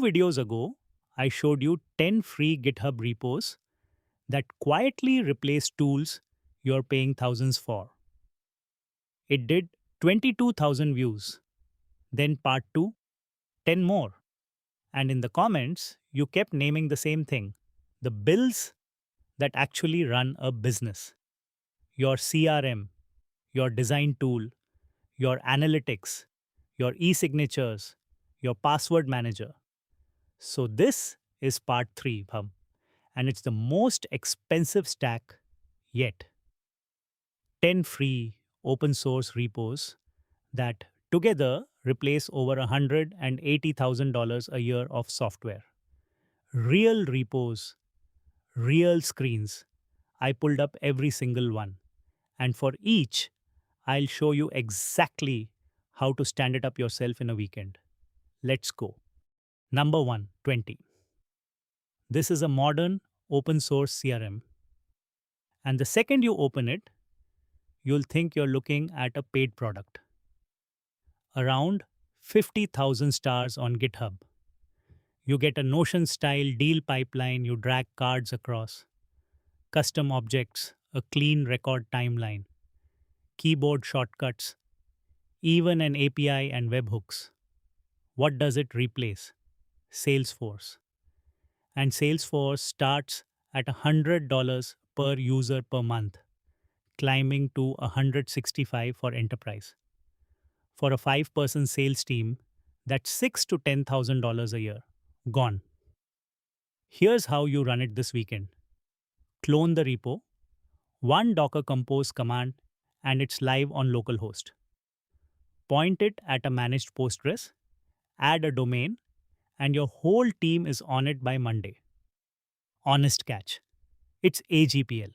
videos ago, I showed you 10 free GitHub repos that quietly replace tools you're paying thousands for. It did 22,000 views. Then part 2, 10 more. And in the comments, you kept naming the same thing, the bills that actually run a business. Your CRM, your design tool, your analytics, your e-signatures, your password manager. So this is part 3, Bham, and it's the most expensive stack yet. 10 free open source repos that together replace over $180,000 a year of software. Real repos, real screens. I pulled up every single one. And for each, I'll show you exactly how to stand it up yourself in a weekend. Let's go. Number 1, 20. This is a modern open source CRM. And the second you open it, you'll think you're looking at a paid product. Around 50,000 stars on GitHub. You get a Notion style deal pipeline you drag cards across, custom objects, a clean record timeline, keyboard shortcuts, even an API and webhooks. What does it replace? Salesforce. And Salesforce starts at $100 per user per month, climbing to $165 for enterprise. For a 5-person sales team, that's $6,000 to $10,000 a year. Gone. Here's how you run it this weekend. Clone the repo, one Docker Compose command, and it's live on localhost. Point it at a managed Postgres, add a domain, and your whole team is on it by Monday. Honest catch. It's AGPL.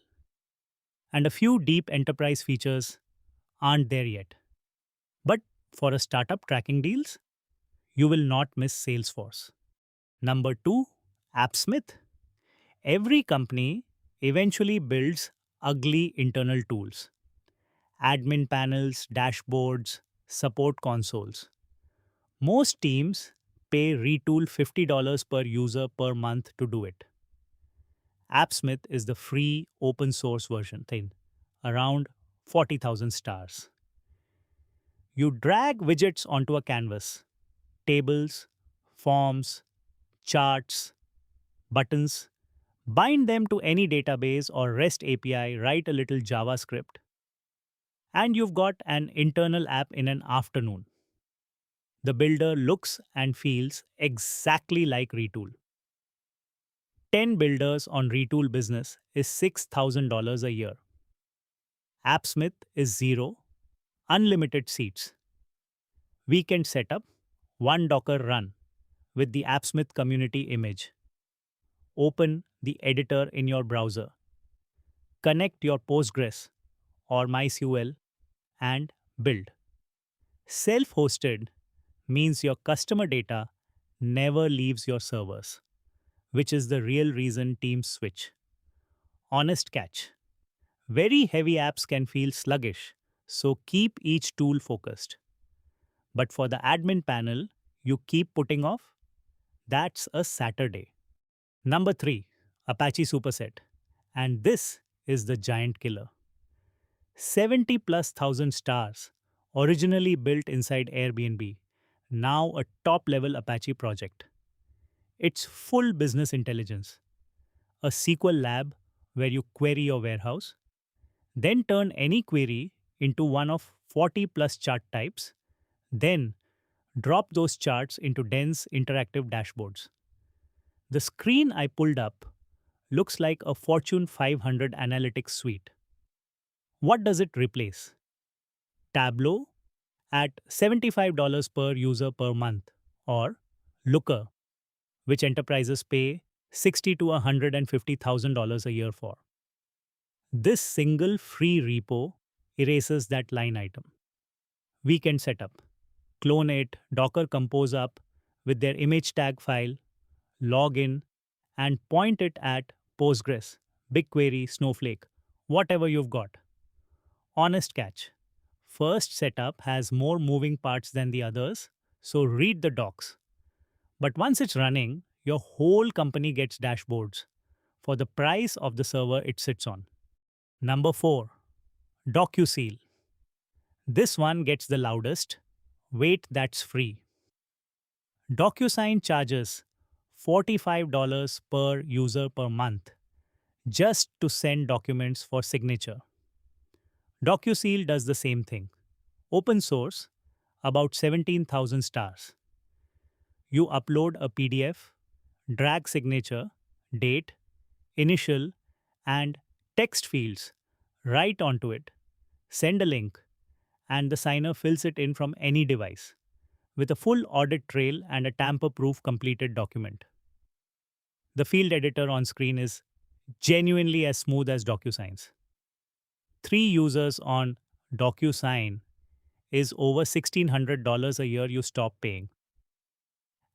And a few deep enterprise features aren't there yet. But for a startup tracking deals, you will not miss Salesforce. Number 2, Appsmith. Every company eventually builds ugly internal tools. Admin panels, dashboards, support consoles. Most teams pay Retool $50 per user per month to do it. Appsmith is the free open source version thing, around 40,000 stars. You drag widgets onto a canvas, tables, forms, charts, buttons, bind them to any database or REST API, write a little JavaScript, and you've got an internal app in an afternoon. The builder looks and feels exactly like Retool. 10 builders on Retool Business is $6,000 a year. Appsmith is 0, unlimited seats. Weekend setup, one Docker run with the Appsmith community image. Open the editor in your browser. Connect your Postgres or MySQL and build. Self-hosted means your customer data never leaves your servers, which is the real reason teams switch. Honest catch. Very heavy apps can feel sluggish, so keep each tool focused. But for the admin panel you keep putting off, that's a Saturday. Number 3, Apache Superset. And this is the giant killer. 70,000+ stars, originally built inside Airbnb, now a top-level Apache project. It's full business intelligence. A SQL lab where you query your warehouse, then turn any query into one of 40+ chart types, then drop those charts into dense interactive dashboards. The screen I pulled up looks like a Fortune 500 analytics suite. What does it replace? Tableau at $75 per user per month, or Looker, which enterprises pay $60,000 to $150,000 a year for. This single free repo erases that line item. Weekend setup. Clone it, Docker Compose up with their image tag file, log in, and point it at Postgres, BigQuery, Snowflake, whatever you've got. Honest catch. First setup has more moving parts than the others, so read the docs. But once it's running, your whole company gets dashboards for the price of the server it sits on. Number 4, DocuSeal. This one gets the loudest. Wait, that's free. DocuSign charges $45 per user per month just to send documents for signature. DocuSeal does the same thing. Open source, about 17,000 stars. You upload a PDF, drag signature, date, initial, and text fields right onto it, send a link, and the signer fills it in from any device with a full audit trail and a tamper-proof completed document. The field editor on screen is genuinely as smooth as DocuSign's. 3 users on DocuSign is over $1,600 a year you stop paying.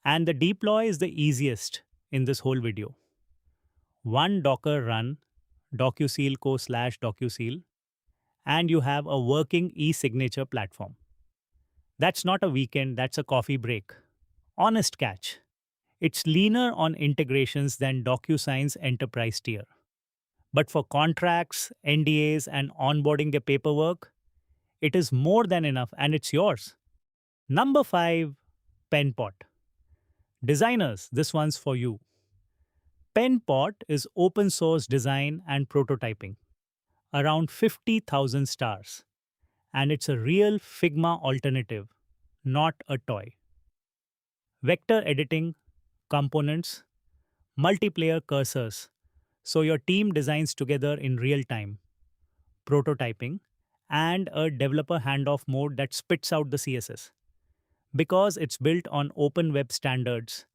And the deploy is the easiest in this whole video. One Docker run docusealco/docuseal and you have a working e-signature platform. That's not a weekend, that's a coffee break. Honest catch. It's leaner on integrations than DocuSign's enterprise tier. But for contracts, NDAs, and onboarding the paperwork, it is more than enough and it's yours. Number 5, Penpot. Designers, this one's for you. Penpot is open source design and prototyping. Around 50,000 stars. And it's a real Figma alternative, not a toy. Vector editing, components, multiplayer cursors, so your team designs together in real time, prototyping, and a developer handoff mode that spits out the CSS. Because it's built on open web standards,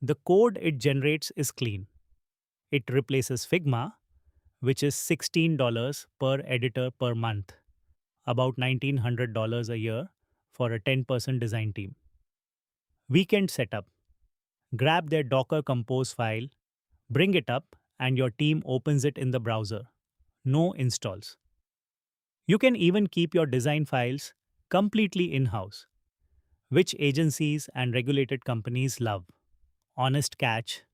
the code it generates is clean. It replaces Figma, which is $16 per editor per month, about $1,900 a year for a 10-person design team. Weekend setup. Grab their Docker Compose file, bring it up, and your team opens it in the browser. No installs. You can even keep your design files completely in-house, which agencies and regulated companies love. Honest catch.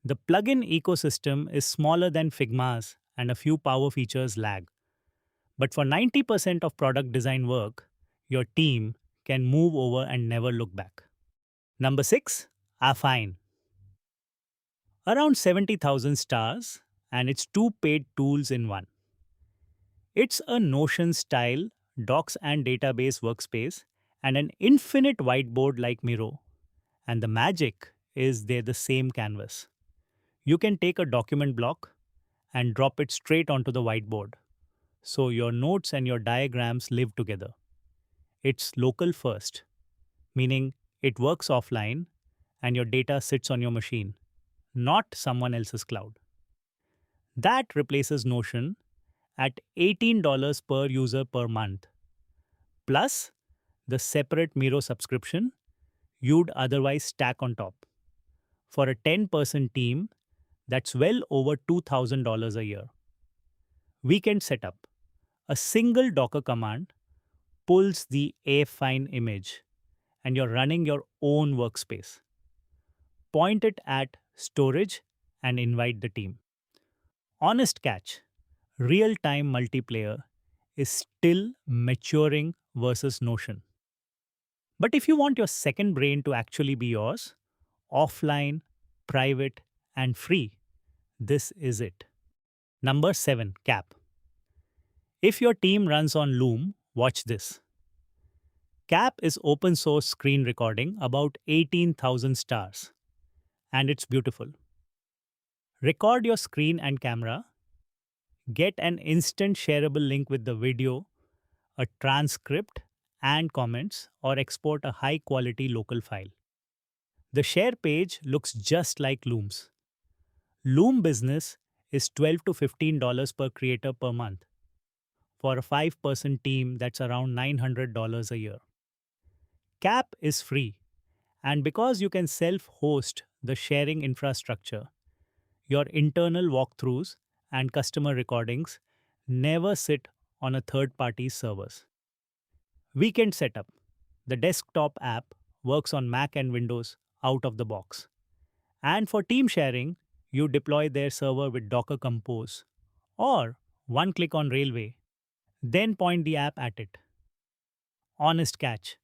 The plugin ecosystem is smaller than Figma's and a few power features lag. But for 90% of product design work, your team can move over and never look back. Number 6, AFFiNE. Around 70,000 stars, and it's 2 paid tools in one. It's a Notion-style docs and database workspace and an infinite whiteboard like Miro. And the magic is they're the same canvas. You can take a document block and drop it straight onto the whiteboard. So your notes and your diagrams live together. It's local first, meaning it works offline and your data sits on your machine, not someone else's cloud. That replaces Notion at $18 per user per month, plus the separate Miro subscription you'd otherwise stack on top. For a 10-person team, that's well over $2,000 a year. Weekend setup. A single Docker command pulls the AFFiNE image and you're running your own workspace. Point it at storage and invite the team. Honest catch. Real-time multiplayer is still maturing versus Notion. But if you want your second brain to actually be yours, offline, private, and free, this is it. Number 7, Cap. If your team runs on Loom, watch this. Cap is open source screen recording, about 18,000 stars. And it's beautiful. Record your screen and camera, get an instant shareable link with the video, a transcript, and comments, or export a high-quality local file. The share page looks just like Loom's. Loom Business is $12 to $15 per creator per month. For a 5-person team, that's around $900 a year. Cap is free, and because you can self-host the sharing infrastructure, your internal walkthroughs and customer recordings never sit on a third-party servers. Weekend setup. The desktop app works on Mac and Windows out of the box. And for team sharing, you deploy their server with Docker Compose or one click on Railway, then point the app at it. Honest catch: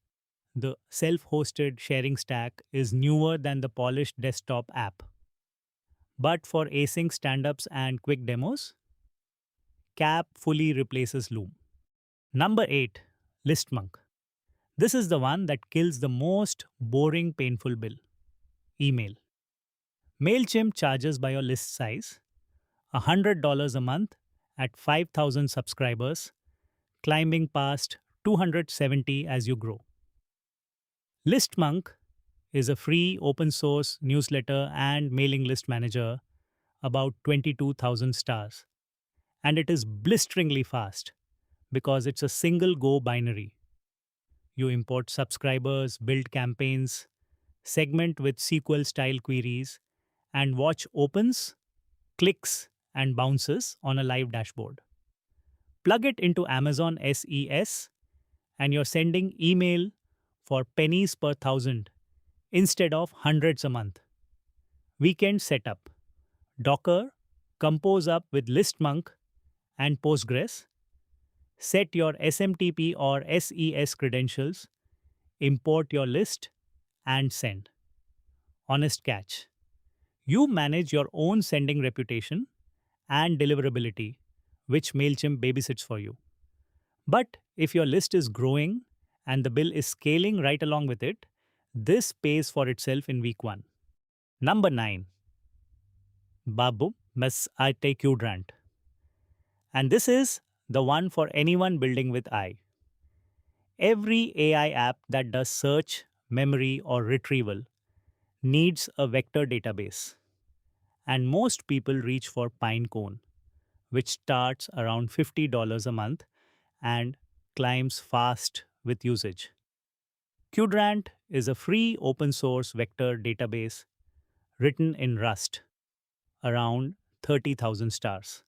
the self hosted sharing stack is newer than the polished desktop app. But for async stand-ups and quick demos, Cap fully replaces Loom. Number 8, Listmonk. This is the one that kills the most boring, painful bill: email. Mailchimp charges by your list size, $100 a month at 5,000 subscribers, climbing past 270 as you grow. Listmonk is a free open source newsletter and mailing list manager, about 22,000 stars. And it is blisteringly fast because it's a single go binary. You import subscribers, build campaigns, segment with SQL style queries, and watch opens, clicks, and bounces on a live dashboard. Plug it into Amazon SES, and you're sending email for pennies per thousand instead of hundreds a month. Weekend setup: Docker, compose up with Listmonk and Postgres, set your SMTP or SES credentials, import your list, and send. Honest catch: you manage your own sending reputation and deliverability, which MailChimp babysits for you. But if your list is growing and the bill is scaling right along with it, this pays for itself in week 1. Number 9, Babu Mes Ite Qdrant. And this is the one for anyone building with I. Every AI app that does search, memory, or retrieval needs a vector database. And most people reach for Pinecone, which starts around $50 a month and climbs fast with usage. Qdrant is a free open source vector database written in Rust, around 30,000 stars.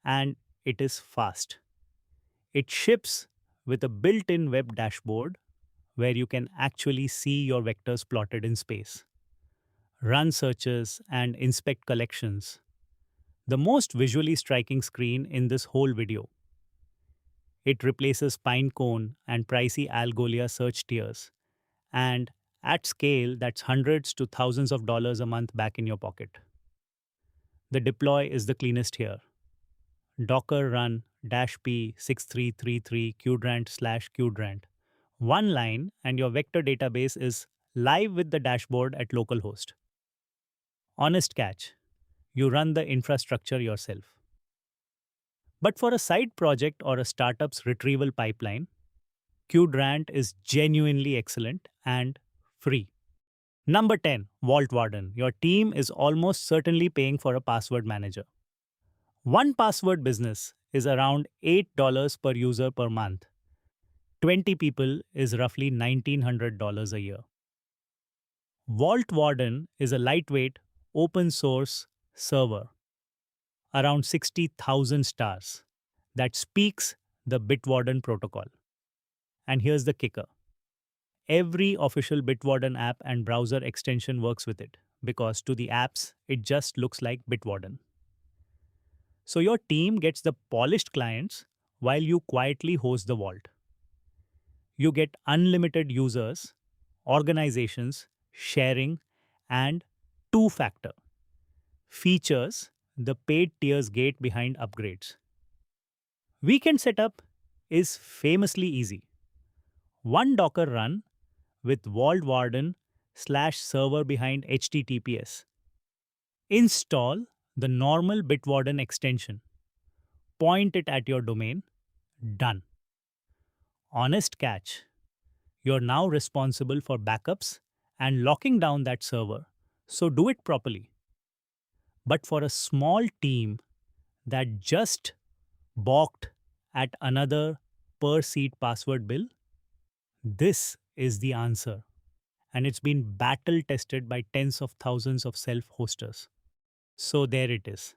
And it is fast. It ships with a built in web dashboard where you can actually see your vectors plotted in space, run searches, and inspect collections. The most visually striking screen in this whole video. It replaces Pinecone and pricey Algolia search tiers, and at scale, that's hundreds to thousands of dollars a month back in your pocket. The deploy is the cleanest here. Docker run -p 6333 qdrant/qdrant. One line and your vector database is live with the dashboard at localhost. Honest catch: you run the infrastructure yourself. But for a side project or a startup's retrieval pipeline, Qdrant is genuinely excellent and free. Number 10, Vaultwarden. Your team is almost certainly paying for a password manager. One password business is around $8 per user per month. 20 people is roughly $1,900 a year. Vaultwarden is a lightweight, open source server, around 60,000 stars, that speaks the Bitwarden protocol. And here's the kicker: every official Bitwarden app and browser extension works with it, because to the apps, it just looks like Bitwarden. So your team gets the polished clients while you quietly host the vault. You get unlimited users, organizations, sharing, and two-factor features the paid tiers gate behind upgrades. Weekend setup is famously easy. One Docker run with Vaultwarden/server behind HTTPS. Install the normal Bitwarden extension. Point it at your domain. Done. Honest catch: you're now responsible for backups and locking down that server, so do it properly. But for a small team that just balked at another per seat password bill, this is the answer. And it's been battle tested by tens of thousands of self-hosters. So there it is.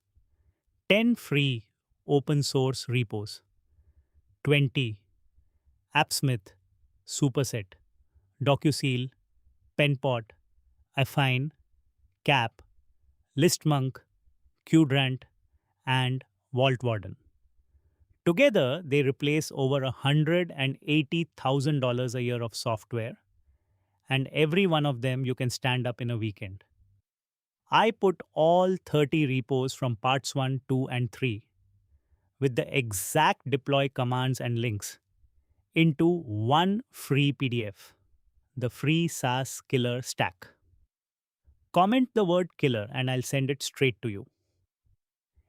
10 free open source repos. 20 Appsmith, Superset, DocuSeal, Penpot, AFFiNE, Cap, Listmonk, Qdrant, and Vaultwarden. Together, they replace over $180,000 a year of software, and every one of them you can stand up in a weekend. I put all 30 repos from parts 1, 2, and 3 with the exact deploy commands and links into one free PDF, the free SaaS killer stack. Comment the word killer and I'll send it straight to you.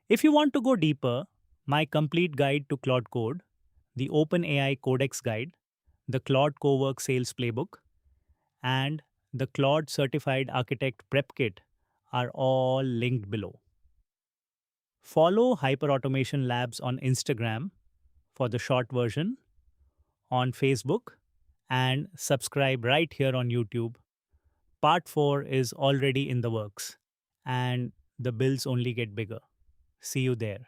If you want to go deeper, my complete guide to Claude Code, the OpenAI Codex Guide, the Claude Cowork Sales Playbook, and the Claude Certified Architect Prep Kit are all linked below. Follow Hyperautomation Labs on Instagram for the short version, on Facebook, and subscribe right here on YouTube. Part 4 is already in the works, and the bills only get bigger. See you there.